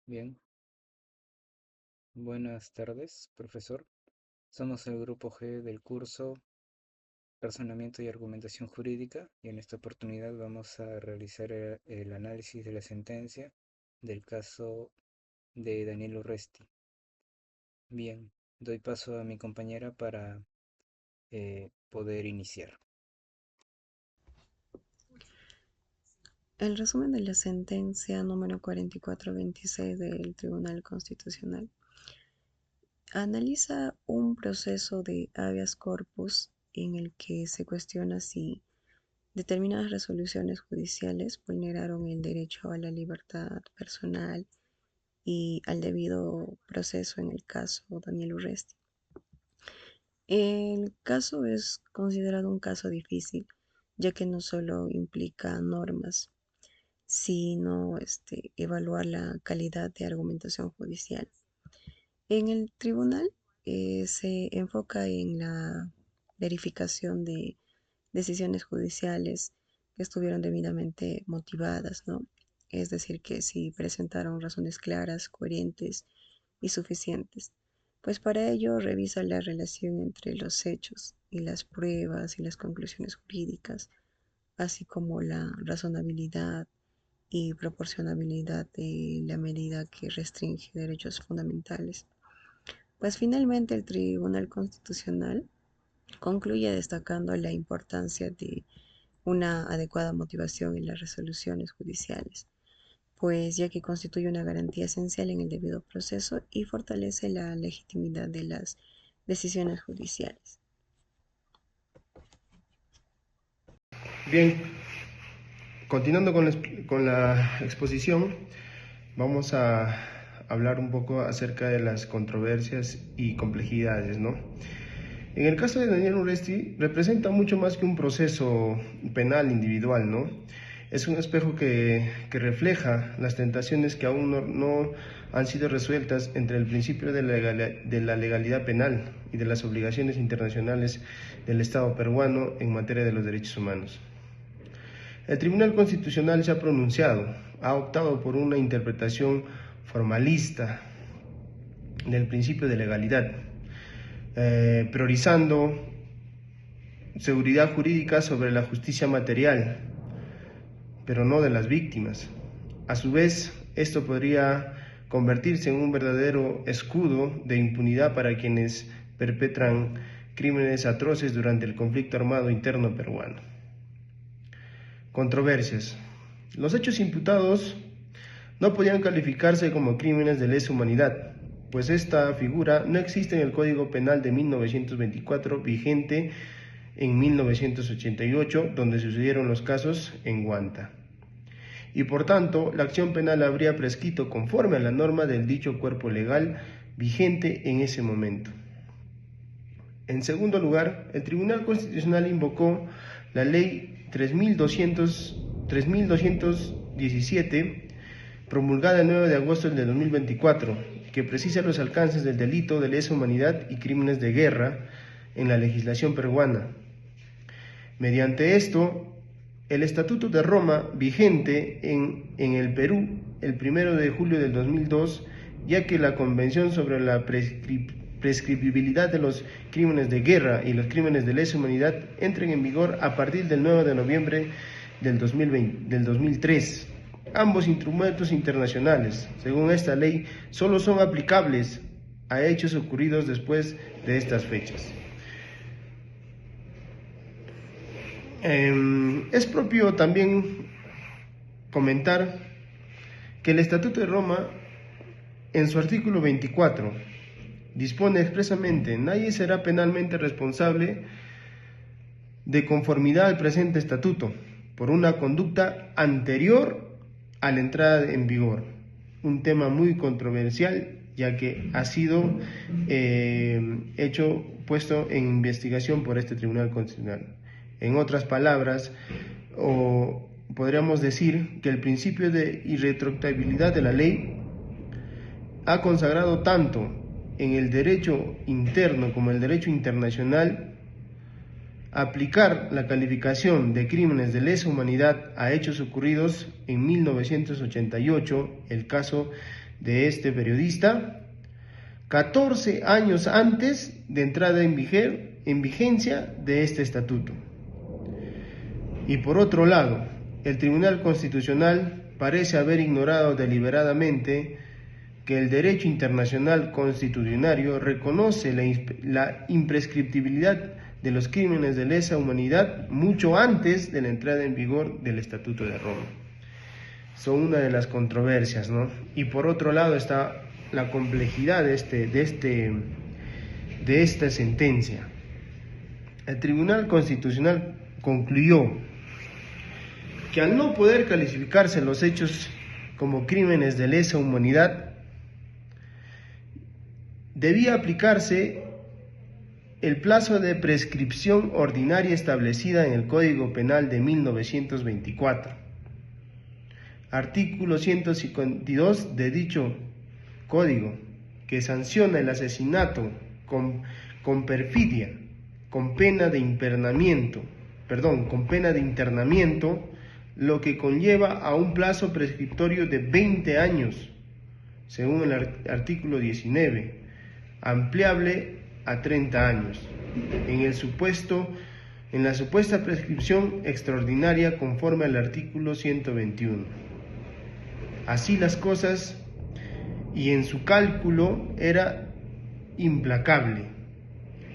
Bien, buenas tardes, profesor. Somos el grupo G del curso Razonamiento y Argumentación Jurídica y en esta oportunidad vamos a realizar el análisis de la sentencia del caso de Daniel Urresti. Bien, doy paso a mi compañera para poder iniciar. El resumen de la sentencia número 4426 del Tribunal Constitucional analiza un proceso de habeas corpus en el que se cuestiona si determinadas resoluciones judiciales vulneraron el derecho a la libertad personal y al debido proceso en el caso Daniel Urresti. El caso es considerado un caso difícil, ya que no solo implica normas, sino evaluar la calidad de argumentación judicial. En el tribunal se enfoca en la verificación de decisiones judiciales que estuvieron debidamente motivadas, ¿no? Es decir, que si presentaron razones claras, coherentes y suficientes. Pues para ello revisa la relación entre los hechos y las pruebas y las conclusiones jurídicas, así como la razonabilidad y proporcionabilidad de la medida que restringe derechos fundamentales. Pues finalmente el Tribunal Constitucional concluye destacando la importancia de una adecuada motivación en las resoluciones judiciales, pues ya que constituye una garantía esencial en el debido proceso y fortalece la legitimidad de las decisiones judiciales. Bien, continuando con la exposición, vamos a hablar un poco acerca de las controversias y complejidades, ¿no? En el caso de Daniel Urresti, representa mucho más que un proceso penal individual, ¿no? Es un espejo que refleja las tentaciones que aún no han sido resueltas entre el principio de la legalidad penal y de las obligaciones internacionales del Estado peruano en materia de los derechos humanos. El Tribunal Constitucional se ha pronunciado, ha optado por una interpretación formalista del principio de legalidad, priorizando seguridad jurídica sobre la justicia material, pero no de las víctimas. A su vez, esto podría convertirse en un verdadero escudo de impunidad para quienes perpetran crímenes atroces durante el conflicto armado interno peruano. Controversias. Los hechos imputados no podían calificarse como crímenes de lesa humanidad, pues esta figura no existe en el Código Penal de 1924 vigente en 1988, donde sucedieron los casos en Guanta. Y por tanto, la acción penal habría prescrito conforme a la norma del dicho cuerpo legal vigente en ese momento. En segundo lugar, el Tribunal Constitucional invocó la Ley 3217, promulgada el 9 de agosto de 2024, que precisa los alcances del delito de lesa humanidad y crímenes de guerra en la legislación peruana. Mediante esto, el Estatuto de Roma, vigente en el Perú el 1 de julio del 2002, ya que la Convención sobre la prescriptibilidad de los crímenes de guerra y los crímenes de lesa humanidad entren en vigor a partir del 9 de noviembre del 2003. Ambos instrumentos internacionales, según esta ley, solo son aplicables a hechos ocurridos después de estas fechas. Es propio también comentar que el Estatuto de Roma, en su artículo 24, dispone expresamente: nadie será penalmente responsable de conformidad al presente estatuto por una conducta anterior a la entrada en vigor. Un tema muy controversial, ya que ha sido puesto en investigación por este Tribunal Constitucional. En otras palabras, podríamos decir que el principio de irretroactibilidad de la ley ha consagrado tanto en el derecho interno como en el derecho internacional aplicar la calificación de crímenes de lesa humanidad a hechos ocurridos en 1988, el caso de este periodista 14 años antes de entrada en vigencia de este estatuto. Y por otro lado, el Tribunal Constitucional parece haber ignorado deliberadamente que el derecho internacional constitucionario reconoce la imprescriptibilidad de los crímenes de lesa humanidad mucho antes de la entrada en vigor del Estatuto de Roma. Son una de las controversias, ¿no? Y por otro lado está la complejidad de esta sentencia. El Tribunal Constitucional concluyó que al no poder calificarse los hechos como crímenes de lesa humanidad, debía aplicarse el plazo de prescripción ordinaria establecida en el Código Penal de 1924, artículo 152 de dicho código, que sanciona el asesinato con perfidia, con pena de internamiento, lo que conlleva a un plazo prescriptorio de 20 años, según el artículo 19, ampliable a 30 años, en la supuesta prescripción extraordinaria conforme al artículo 121. Así las cosas, y en su cálculo era implacable.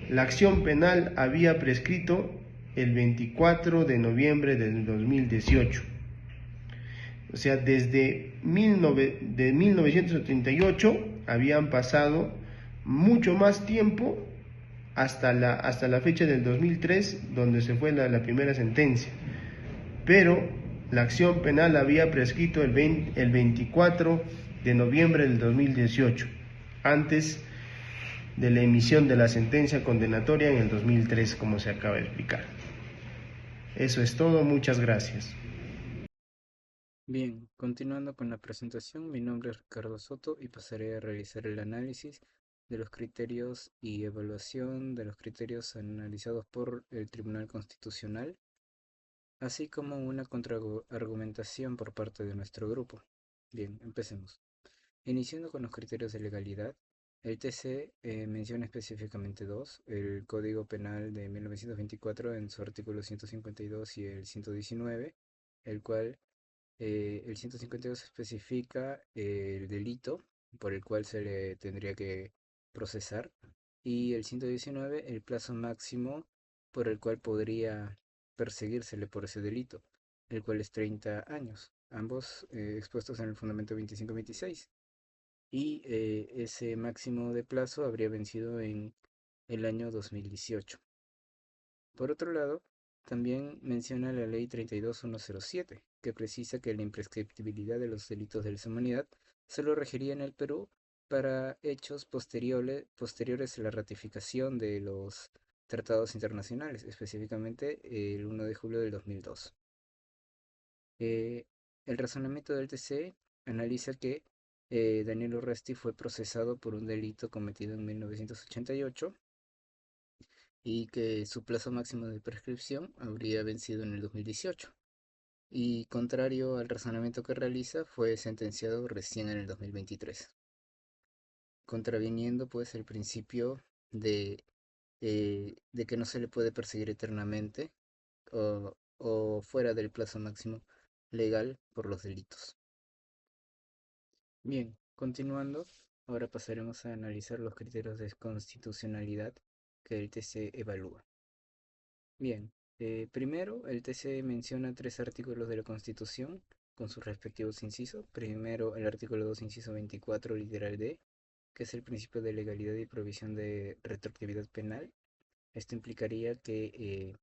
La acción penal había prescrito el 24 de noviembre del 2018. O sea, desde 1978 habían pasado mucho más tiempo hasta la fecha del 2003, donde se fue la primera sentencia. Pero la acción penal había prescrito el 24 de noviembre del 2018, antes de la emisión de la sentencia condenatoria en el 2003, como se acaba de explicar. Eso es todo, muchas gracias. Bien, continuando con la presentación, mi nombre es Ricardo Soto y pasaré a realizar el análisis de los criterios y evaluación de los criterios analizados por el Tribunal Constitucional, así como una contraargumentación por parte de nuestro grupo. Bien, empecemos. Iniciando con los criterios de legalidad, el TC menciona específicamente dos: el Código Penal de 1924 en su artículo 152 y el 119, el cual el 152 especifica el delito por el cual se le tendría que procesar, y el 119 el plazo máximo por el cual podría perseguírsele por ese delito, el cual es 30 años, ambos expuestos en el fundamento 2526. Y ese máximo de plazo habría vencido en el año 2018. Por otro lado, también menciona la Ley 32107, que precisa que la imprescriptibilidad de los delitos de lesa humanidad solo regiría en el Perú para hechos posteriores a la ratificación de los tratados internacionales, específicamente el 1 de julio del 2002. Eh, el razonamiento del TC analiza que Daniel Urresti fue procesado por un delito cometido en 1988 y que su plazo máximo de prescripción habría vencido en el 2018. Y contrario al razonamiento que realiza, fue sentenciado recién en el 2023, contraviniendo pues el principio de que no se le puede perseguir eternamente o fuera del plazo máximo legal por los delitos. Bien, continuando, ahora pasaremos a analizar los criterios de constitucionalidad que el TC evalúa. Bien, primero el TC menciona tres artículos de la Constitución con sus respectivos incisos. Primero, el artículo 2, inciso 24, literal D, que es el principio de legalidad y provisión de retroactividad penal. Esto implicaría que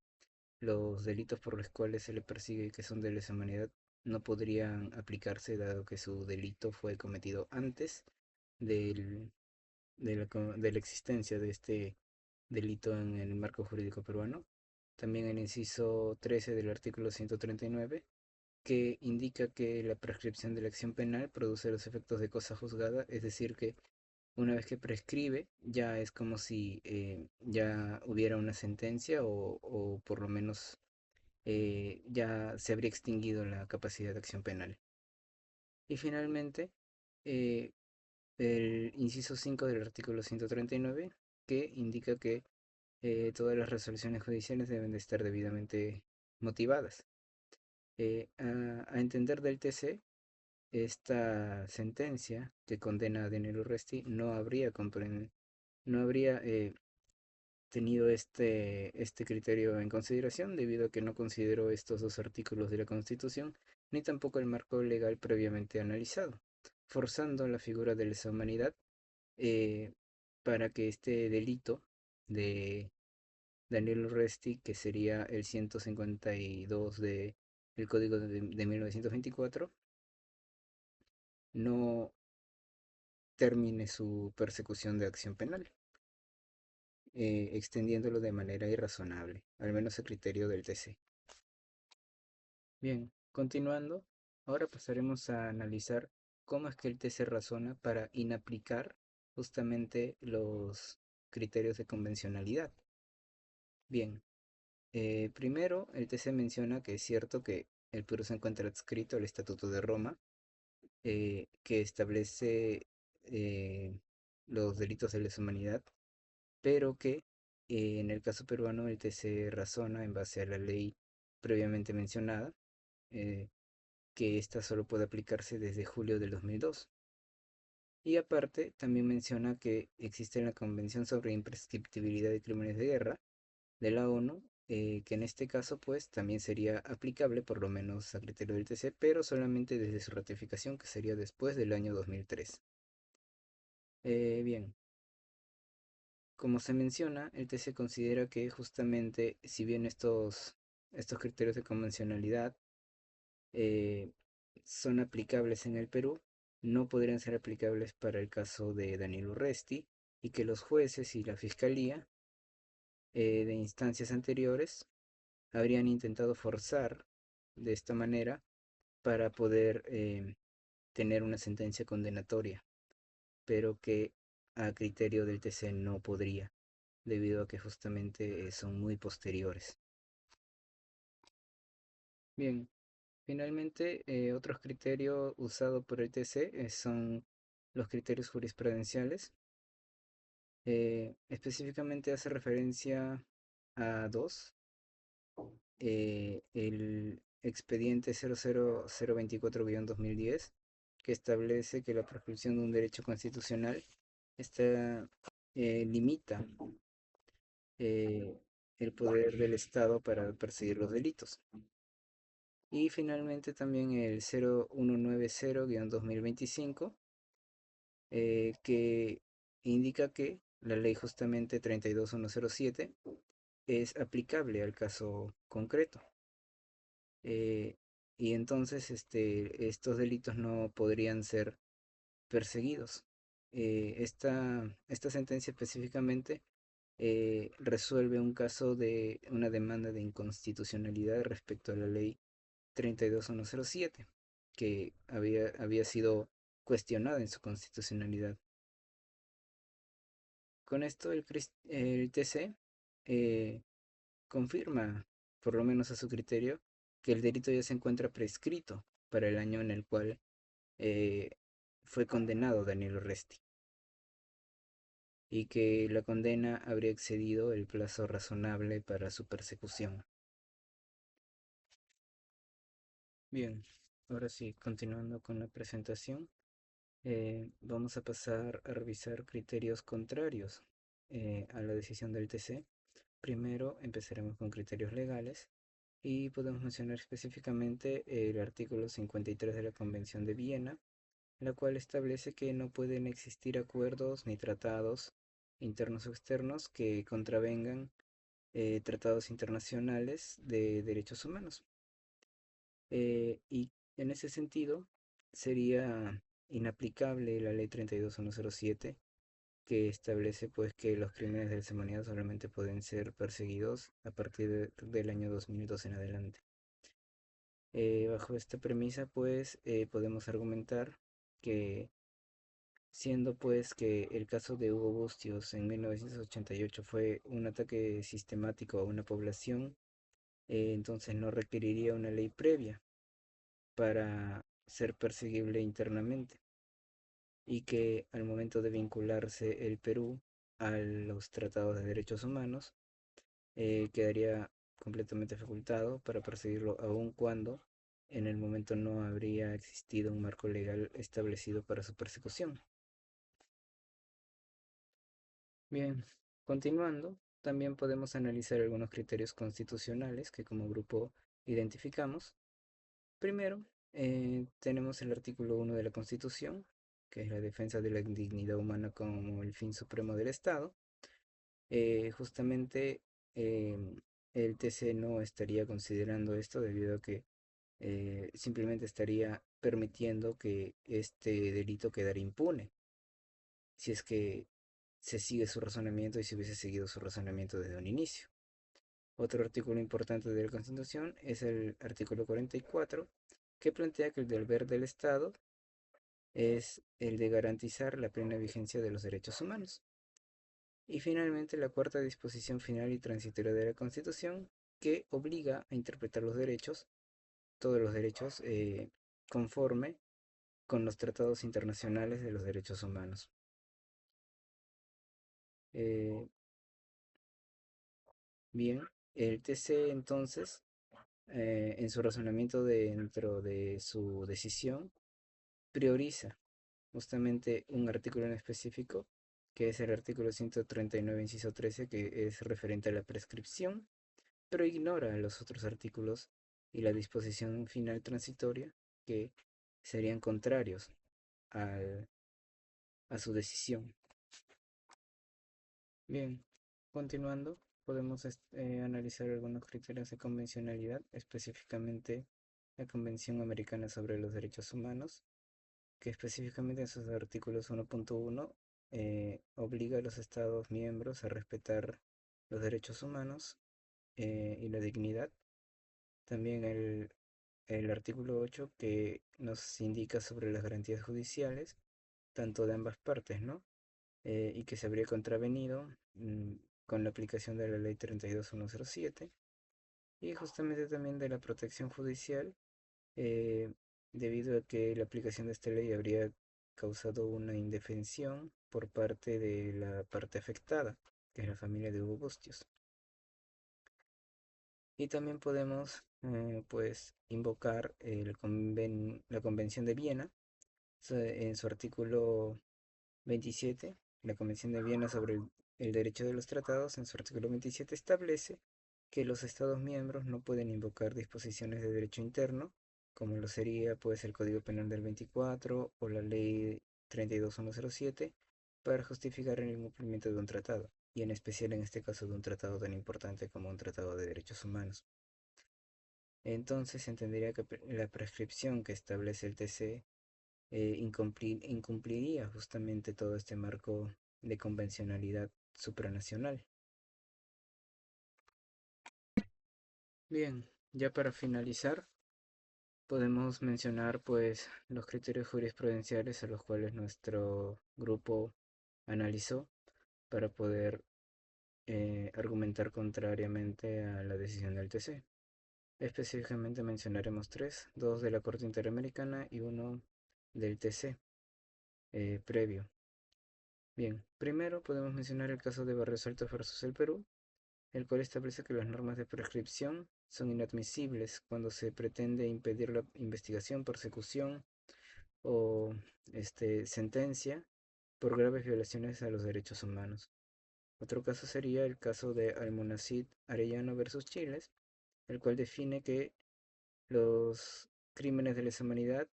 los delitos por los cuales se le persigue, que son de lesa humanidad, no podrían aplicarse dado que su delito fue cometido antes del, de la existencia de este delito en el marco jurídico peruano. También el inciso 13 del artículo 139, que indica que la prescripción de la acción penal produce los efectos de cosa juzgada, es decir, que una vez que prescribe ya es como si ya hubiera una sentencia o por lo menos ya se habría extinguido la capacidad de acción penal. Y finalmente, el inciso 5 del artículo 139, que indica que todas las resoluciones judiciales deben de estar debidamente motivadas. A entender del TC, esta sentencia que condena a Daniel Urresti no habría tenido este criterio en consideración debido a que no consideró estos dos artículos de la Constitución ni tampoco el marco legal previamente analizado, forzando la figura de lesa humanidad eh, para que este delito de Daniel Urresti, que sería el 152 del Código de 1924, no termine su persecución de acción penal, extendiéndolo de manera irrazonable, al menos a criterio del TC. Bien, continuando, ahora pasaremos a analizar cómo es que el TC razona para inaplicar justamente los criterios de convencionalidad. Bien, primero el TC menciona que es cierto que el Perú se encuentra adscrito al Estatuto de Roma, que establece los delitos de lesa humanidad, pero que en el caso peruano el TC razona en base a la ley previamente mencionada, eh, que esta solo puede aplicarse desde julio del 2002. Y aparte, también menciona que existe la Convención sobre Imprescriptibilidad de Crímenes de Guerra de la ONU, que en este caso pues también sería aplicable por lo menos a criterio del TC, pero solamente desde su ratificación, que sería después del año 2003. Bien, como se menciona, el TC considera que justamente si bien estos criterios de convencionalidad eh, son aplicables en el Perú, no podrían ser aplicables para el caso de Daniel Urresti y que los jueces y la fiscalía de instancias anteriores habrían intentado forzar de esta manera para poder tener una sentencia condenatoria, pero que a criterio del TC no podría, debido a que justamente son muy posteriores. Bien, finalmente, otros criterios usados por el TC son los criterios jurisprudenciales. Específicamente hace referencia a dos. El expediente 00024-2010, que establece que la prescripción de un derecho constitucional limita eh, el poder del Estado para perseguir los delitos. Y finalmente también el 0190-2025, que indica que la ley justamente 32107 es aplicable al caso concreto. eh, y entonces estos delitos no podrían ser perseguidos. Esta sentencia específicamente resuelve un caso de una demanda de inconstitucionalidad respecto a la ley 32107, que había sido cuestionada en su constitucionalidad. Con esto el TC eh, confirma, por lo menos a su criterio, que el delito ya se encuentra prescrito para el año en el cual eh, fue condenado Daniel Urresti y que la condena habría excedido el plazo razonable para su persecución. Bien, ahora sí, continuando con la presentación, vamos a pasar a revisar criterios contrarios a la decisión del TC. Primero empezaremos con criterios legales y podemos mencionar específicamente el artículo 53 de la Convención de Viena, la cual establece que no pueden existir acuerdos ni tratados internos o externos que contravengan tratados internacionales de derechos humanos. Y en ese sentido sería inaplicable la ley 32107, que establece pues que los crímenes de lesa humanidad solamente pueden ser perseguidos a partir del año 2002 en adelante. Bajo esta premisa pues podemos argumentar que siendo pues que el caso de Hugo Bustios en 1988 fue un ataque sistemático a una población, entonces no requeriría una ley previa para ser perseguible internamente. y que al momento de vincularse el Perú a los tratados de derechos humanos, quedaría completamente facultado para perseguirlo aun cuando en el momento no habría existido un marco legal establecido para su persecución. Bien, continuando, también podemos analizar algunos criterios constitucionales que como grupo identificamos. Primero, tenemos el artículo 1 de la Constitución, que es la defensa de la dignidad humana como el fin supremo del Estado. Justamente el TC no estaría considerando esto debido a que simplemente estaría permitiendo que este delito quedara impune, si es que se sigue su razonamiento y si hubiese seguido su razonamiento desde un inicio. Otro artículo importante de la Constitución es el artículo 44, que plantea que el deber del Estado es el de garantizar la plena vigencia de los derechos humanos. Y finalmente la cuarta disposición final y transitoria de la Constitución, que obliga a interpretar los derechos, todos los derechos, conforme con los tratados internacionales de los derechos humanos. Eh, bien, el TC entonces, en su razonamiento dentro de su decisión, prioriza justamente un artículo en específico, que es el artículo 139, inciso 13, que es referente a la prescripción, pero ignora los otros artículos y la disposición final transitoria que serían contrarios al- a su decisión. Bien, continuando, podemos analizar algunos criterios de convencionalidad, específicamente la Convención Americana sobre los Derechos Humanos, que específicamente en sus artículos 1.1 obliga a los Estados miembros a respetar los derechos humanos y la dignidad. También el artículo 8 que nos indica sobre las garantías judiciales, tanto de ambas partes, ¿no? Y que se habría contravenido con la aplicación de la ley 32107 y justamente también de la protección judicial, eh, debido a que la aplicación de esta ley habría causado una indefensión por parte de la parte afectada, que es la familia de Hugo Bustios. Y también podemos pues invocar la Convención de Viena en su artículo 27. La Convención de Viena sobre el derecho de los tratados, en su artículo 27, establece que los Estados miembros no pueden invocar disposiciones de derecho interno, como lo sería pues el Código Penal del 24 o la Ley 32107, para justificar el incumplimiento de un tratado, y en especial en este caso de un tratado tan importante como un tratado de derechos humanos. Entonces se entendería que la prescripción que establece el TC incumpliría justamente todo este marco de convencionalidad supranacional. Bien, ya para finalizar, podemos mencionar pues los criterios jurisprudenciales a los cuales nuestro grupo analizó para poder argumentar contrariamente a la decisión del TC. Específicamente mencionaremos tres, dos de la Corte Interamericana y uno del TC previo. Bien, primero podemos mencionar el caso de Barrios Altos versus el Perú, el cual establece que las normas de prescripción son inadmisibles cuando se pretende impedir la investigación, persecución o sentencia por graves violaciones a los derechos humanos. Otro caso sería el caso de Almonacid Arellano versus Chiles, el cual define que los crímenes de lesa humanidad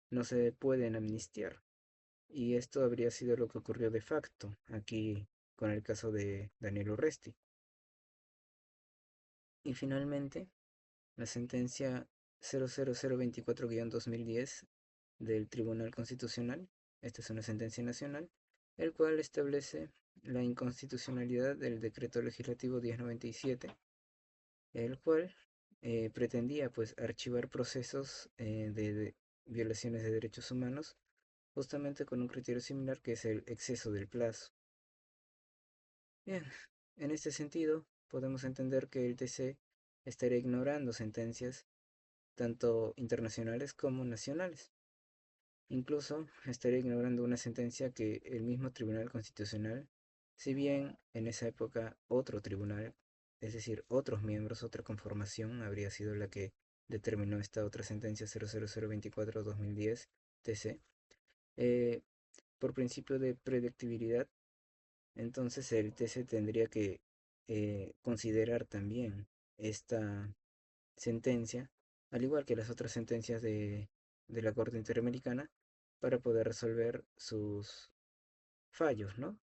no se pueden amnistiar. Y esto habría sido lo que ocurrió de facto aquí con el caso de Daniel Urresti. Y finalmente, la sentencia 00024-2010 del Tribunal Constitucional, esta es una sentencia nacional, el cual establece la inconstitucionalidad del decreto legislativo 1097, el cual pretendía pues archivar procesos de violaciones de derechos humanos justamente con un criterio similar que es el exceso del plazo. Bien, en este sentido, podemos entender que el TC estaría ignorando sentencias tanto internacionales como nacionales. Incluso estaría ignorando una sentencia que el mismo Tribunal Constitucional, si bien en esa época otro tribunal, es decir, otros miembros, otra conformación, habría sido la que determinó esta otra sentencia 00024-2010 TC, eh, por principio de predictibilidad, entonces el TC tendría que considerar también esta sentencia, al igual que las otras sentencias de la Corte Interamericana, para poder resolver sus fallos, ¿no?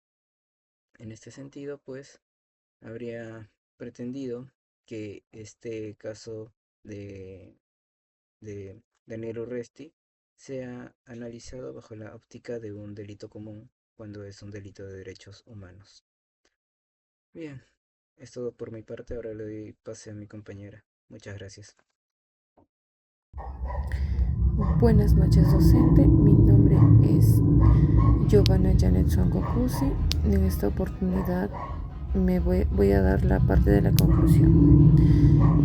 En este sentido, pues, habría pretendido que este caso de Daniel Urresti sea analizado bajo la óptica de un delito común cuando es un delito de derechos humanos. Bien, es todo por mi parte, ahora le doy pase a mi compañera. Muchas gracias. Buenas noches, docente. Mi nombre es Giovanna Janet Songokusi. En esta oportunidad voy a dar la parte de la conclusión.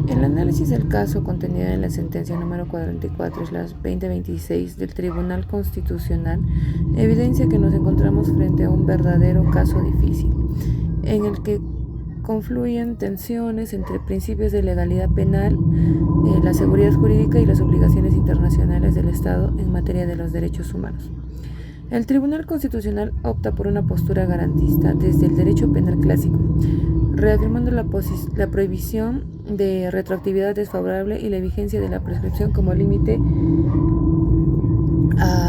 El análisis del caso contenido en la sentencia número 44/2026 del Tribunal Constitucional evidencia que nos encontramos frente a un verdadero caso difícil, en el que confluyen tensiones entre principios de legalidad penal, la seguridad jurídica y las obligaciones internacionales del Estado en materia de los derechos humanos. El Tribunal Constitucional opta por una postura garantista desde el derecho penal clásico, reafirmando la prohibición de retroactividad desfavorable y la vigencia de la prescripción como límite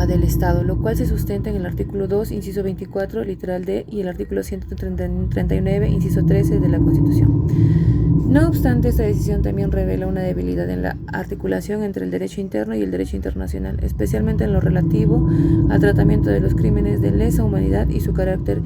del Estado, lo cual se sustenta en el artículo 2, inciso 24, literal D, y el artículo 139, inciso 13 de la Constitución. No obstante, esta decisión también revela una debilidad en la articulación entre el derecho interno y el derecho internacional, especialmente en lo relativo al tratamiento de los crímenes de lesa humanidad y su carácter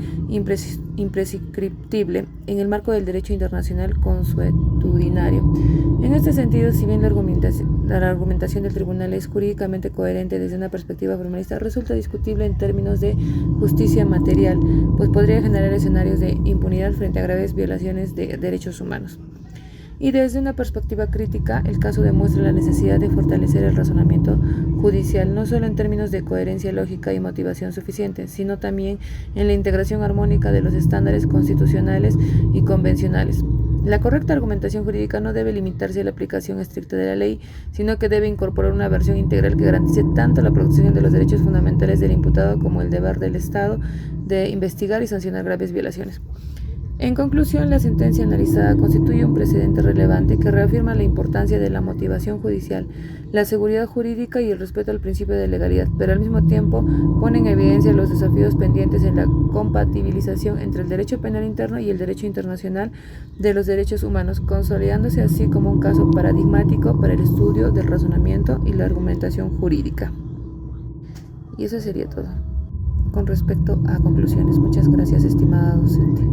imprescriptible en el marco del derecho internacional consuetudinario. En este sentido, si bien la argumentación del tribunal es jurídicamente coherente desde una perspectiva formalista, resulta discutible en términos de justicia material, pues podría generar escenarios de impunidad frente a graves violaciones de derechos humanos. Y desde una perspectiva crítica, el caso demuestra la necesidad de fortalecer el razonamiento judicial, no solo en términos de coherencia lógica y motivación suficiente, sino también en la integración armónica de los estándares constitucionales y convencionales. La correcta argumentación jurídica no debe limitarse a la aplicación estricta de la ley, sino que debe incorporar una versión integral que garantice tanto la protección de los derechos fundamentales del imputado como el deber del Estado de investigar y sancionar graves violaciones. En conclusión, la sentencia analizada constituye un precedente relevante que reafirma la importancia de la motivación judicial, la seguridad jurídica y el respeto al principio de legalidad, pero al mismo tiempo pone en evidencia los desafíos pendientes en la compatibilización entre el derecho penal interno y el derecho internacional de los derechos humanos, consolidándose así como un caso paradigmático para el estudio del razonamiento y la argumentación jurídica. Y eso sería todo. Con respecto a conclusiones, muchas gracias, estimada docente.